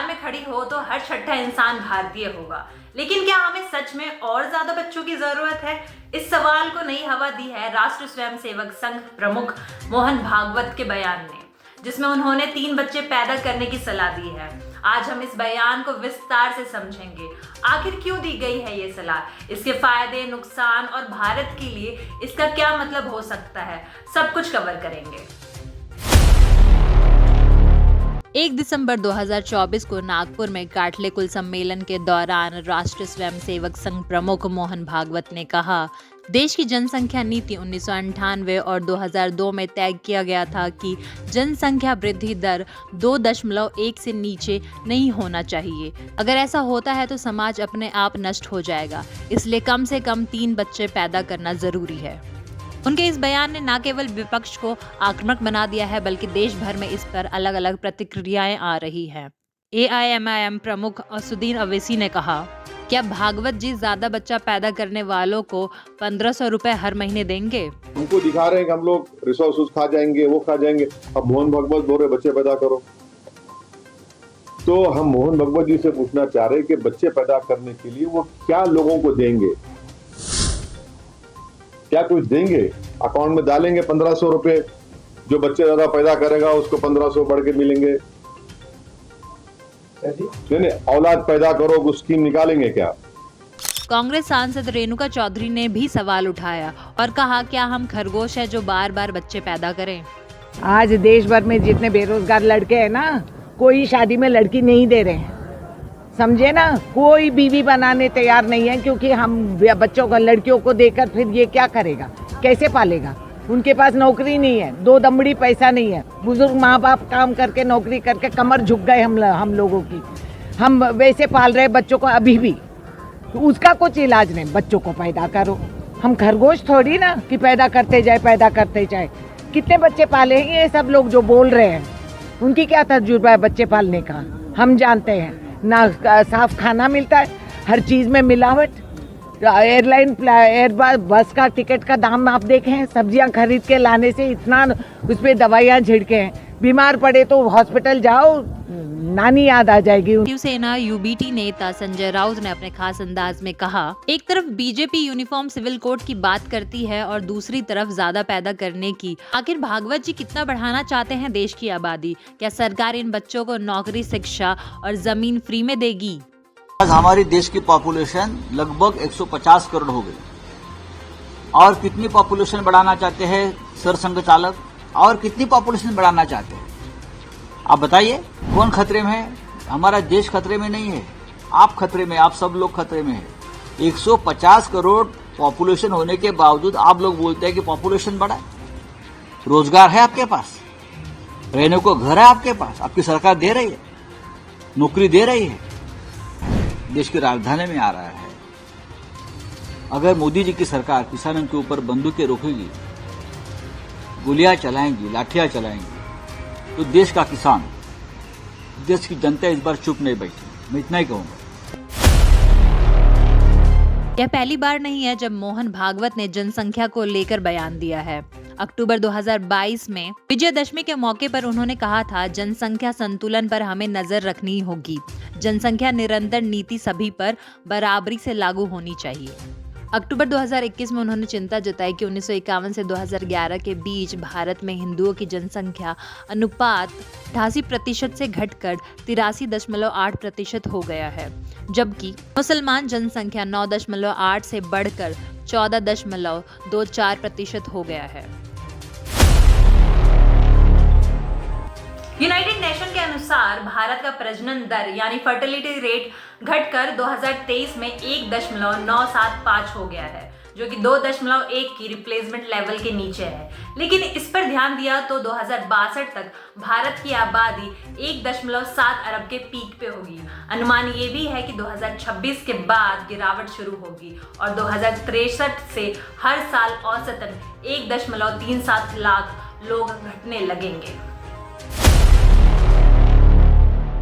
कतार में खड़ी हो तो हर छठा इंसान भारतीय होगा। लेकिन क्या हमें सच में और ज्यादा बच्चों की जरूरत है? इस सवाल को नई हवा दी है राष्ट्र स्वयंसेवक संघ प्रमुख मोहन भागवत के बयान ने, जिसमें उन्होंने 3 बच्चे पैदा करने की सलाह दी है। आज हम इस बयान को विस्तार से समझेंगे। आखिर क्यों दी गई है ये सलाह, इसके फायदे, नुकसान और भारत के लिए इसका क्या मतलब हो सकता है, सब कुछ कवर करेंगे। 1 दिसंबर 2024 को नागपुर में काटले कुल सम्मेलन के दौरान राष्ट्रीय स्वयंसेवक संघ प्रमुख मोहन भागवत ने कहा, देश की जनसंख्या नीति 1998 और 2002 में तय किया गया था कि जनसंख्या वृद्धि दर 2.1 से नीचे नहीं होना चाहिए। अगर ऐसा होता है तो समाज अपने आप नष्ट हो जाएगा, इसलिए कम से कम 3 बच्चे पैदा करना जरूरी है। उनके इस बयान ने न केवल विपक्ष को आक्रामक बना दिया है, बल्कि देश भर में इस पर अलग अलग प्रतिक्रियाएं आ रही हैं। AIMIM प्रमुख असुद्दीन अवैसी ने कहा, क्या भागवत जी ज्यादा बच्चा पैदा करने वालों को 1500 रुपए हर महीने देंगे? हमको दिखा रहे हैं कि हम लोग रिसोर्सेज खा जाएंगे, वो खा जाएंगे। अब मोहन भागवत बोल रहे बच्चे पैदा करो, तो हम मोहन भागवत जी से पूछना चाह रहे हैं कि बच्चे पैदा करने के लिए वो क्या लोगों को देंगे, क्या कुछ देंगे? अकाउंट में डालेंगे 1500 रुपए, जो बच्चे ज्यादा पैदा करेगा उसको 1500 बढ़ के मिलेंगे? नहीं, औलाद पैदा करो वो स्कीम निकालेंगे क्या? कांग्रेस सांसद रेणुका चौधरी ने भी सवाल उठाया और कहा, क्या हम खरगोश हैं जो बार बार बच्चे पैदा करें? आज देश भर में जितने बेरोजगार लड़के हैं ना, कोई शादी में लड़की नहीं दे रहे हैं, समझे ना। कोई बीवी बनाने तैयार नहीं है, क्योंकि हम बच्चों को, लड़कियों को देकर फिर ये क्या करेगा, कैसे पालेगा? उनके पास नौकरी नहीं है, 2 दमड़ी पैसा नहीं है। बुजुर्ग माँ बाप काम करके, नौकरी करके कमर झुक गए हम लोगों की। हम वैसे पाल रहे बच्चों को अभी भी, तो उसका कुछ इलाज नहीं। बच्चों को पैदा करो, हम खरगोश थोड़ी ना कि पैदा करते जाए। कितने बच्चे पाले हैं ये सब लोग जो बोल रहे हैं, उनकी क्या तजुर्बा है बच्चे पालने का? हम जानते हैं ना, साफ खाना मिलता है, हर चीज में मिलावट। बस का टिकट का दाम आप देखे हैं, सब्जियां खरीद के लाने से इतना उस पे दवाइयां छिड़के हैं। बीमार पड़े तो हॉस्पिटल जाओ, नानी याद आ जाएगी। शिवसेना UBT नेता संजय राउत ने अपने खास अंदाज में कहा, एक तरफ बीजेपी यूनिफॉर्म सिविल कोड की बात करती है और दूसरी तरफ ज्यादा पैदा करने की। आखिर भागवत जी कितना बढ़ाना चाहते हैं देश की आबादी? क्या सरकार इन बच्चों को नौकरी, शिक्षा और जमीन फ्री में देगी? आज हमारी देश की पॉपुलेशन लगभग 150 करोड़ हो गई। और कितनी पॉपुलेशन बढ़ाना चाहते हैं सर संघ चालक, और कितनी पॉपुलेशन बढ़ाना चाहते हैं? आप बताइए, कौन खतरे में है? हमारा देश खतरे में नहीं है, आप खतरे में, आप सब लोग खतरे में है। 150 करोड़ पॉपुलेशन होने के बावजूद आप लोग बोलते हैं कि पॉपुलेशन बढ़ा। रोजगार है आपके पास, रहने को घर है आपके पास, आपकी सरकार दे रही है, नौकरी दे रही है, देश की राजधानी में आ रहा है। अगर मोदी जी की सरकार किसानों के ऊपर बंदूकें रोकेगी, गोलियां चलाएंगी, लाठियां चलाएंगी, तो देश का किसान, देश की जनता इस बार चुप नहीं बैठी। मैं इतना ही कहूंगा। यह पहली बार नहीं है जब मोहन भागवत ने जनसंख्या को लेकर बयान दिया है। अक्टूबर 2022 में विजयदशमी के मौके पर उन्होंने कहा था, जनसंख्या संतुलन पर हमें नजर रखनी होगी। जनसंख्या निरंतर नीति सभी पर बराबरी से लागू होनी चाहिए। अक्टूबर 2021 में उन्होंने चिंता जताई कि 1951 से 2011 के बीच भारत में हिंदुओं की जनसंख्या अनुपात 88% से घटकर 83.8% हो गया है, जबकि मुसलमान जनसंख्या 9.8 से बढ़कर 14.24% हो गया है। यूनाइटेड नेशन के अनुसार भारत का प्रजनन दर यानी फर्टिलिटी रेट घटकर 2023 में 1.975 हो गया है, जो कि 2.1 की रिप्लेसमेंट लेवल के नीचे है। लेकिन इस पर ध्यान दिया तो 2062 तक भारत की आबादी 1.7 अरब के पीक पे होगी। अनुमान ये भी है कि 2026 के बाद गिरावट शुरू होगी और 2063 से हर साल औसतन 1.37 लाख लोग घटने लगेंगे।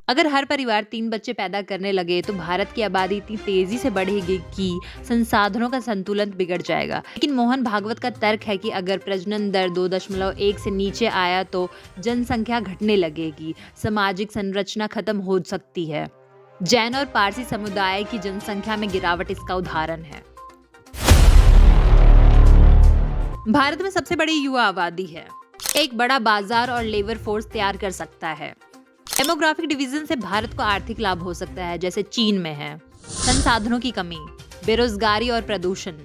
अगर हर परिवार 3 बच्चे पैदा करने लगे तो भारत की आबादी इतनी तेजी से बढ़ेगी कि संसाधनों का संतुलन बिगड़ जाएगा। लेकिन मोहन भागवत का तर्क है कि अगर प्रजनन दर 2.1 से नीचे आया तो जनसंख्या घटने लगेगी, सामाजिक संरचना खत्म हो सकती है। जैन और पारसी समुदाय की जनसंख्या में गिरावट इसका उदाहरण है। भारत में सबसे बड़ी युवा आबादी है, एक बड़ा बाजार और लेबर फोर्स तैयार कर सकता है। डेमोग्राफिक डिवीजन से भारत को आर्थिक लाभ हो सकता है, जैसे चीन में है। संसाधनों की कमी, बेरोजगारी और प्रदूषण,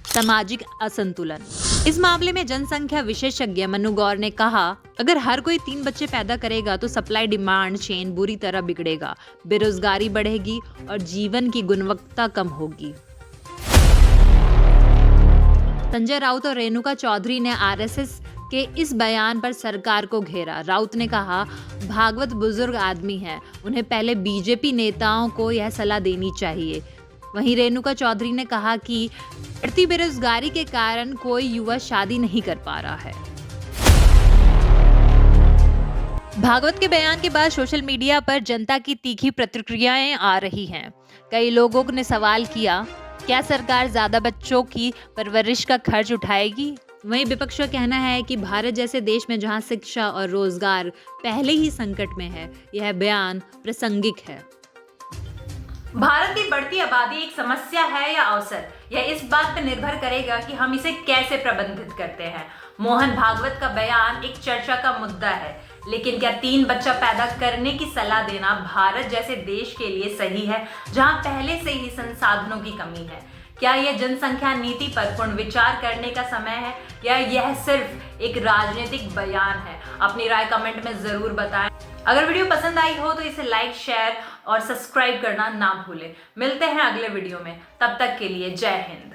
सामाजिक असंतुलन। इस मामले में जनसंख्या विशेषज्ञ मनु गौर ने कहा, अगर हर कोई 3 बच्चे पैदा करेगा तो सप्लाई डिमांड चेन बुरी तरह बिगड़ेगा, बेरोजगारी बढ़ेगी और जीवन की गुणवत्ता कम होगी। संजय राउत और रेणुका चौधरी ने आरएसएस के इस बयान पर सरकार को घेरा। राउत ने कहा, भागवत बुजुर्ग आदमी हैं, उन्हें पहले बीजेपी नेताओं को यह सलाह देनी चाहिए। वहीं रेणुका चौधरी ने कहा कि बढ़ती बेरोजगारी के कारण कोई युवा शादी नहीं कर पा रहा है। भागवत के बयान के बाद सोशल मीडिया पर जनता की तीखी प्रतिक्रियाएं आ रही हैं। कई लोगों ने सवाल किया, क्या सरकार ज्यादा बच्चों की परवरिश का खर्च उठाएगी? वहीं विपक्ष का कहना है कि भारत जैसे देश में जहां शिक्षा और रोजगार पहले ही संकट में है, यह बयान प्रासंगिक है। भारत की बढ़ती आबादी एक समस्या है या अवसर, यह इस बात पर निर्भर करेगा कि हम इसे कैसे प्रबंधित करते हैं। मोहन भागवत का बयान एक चर्चा का मुद्दा है, लेकिन क्या 3 बच्चा पैदा करने की सलाह देना भारत जैसे देश के लिए सही है, जहां पहले से ही संसाधनों की कमी है? क्या यह जनसंख्या नीति पर पुनर्विचार करने का समय है या यह सिर्फ एक राजनीतिक बयान है? अपनी राय कमेंट में जरूर बताएं। अगर वीडियो पसंद आई हो तो इसे लाइक, शेयर और सब्सक्राइब करना ना भूलें। मिलते हैं अगले वीडियो में, तब तक के लिए जय हिंद।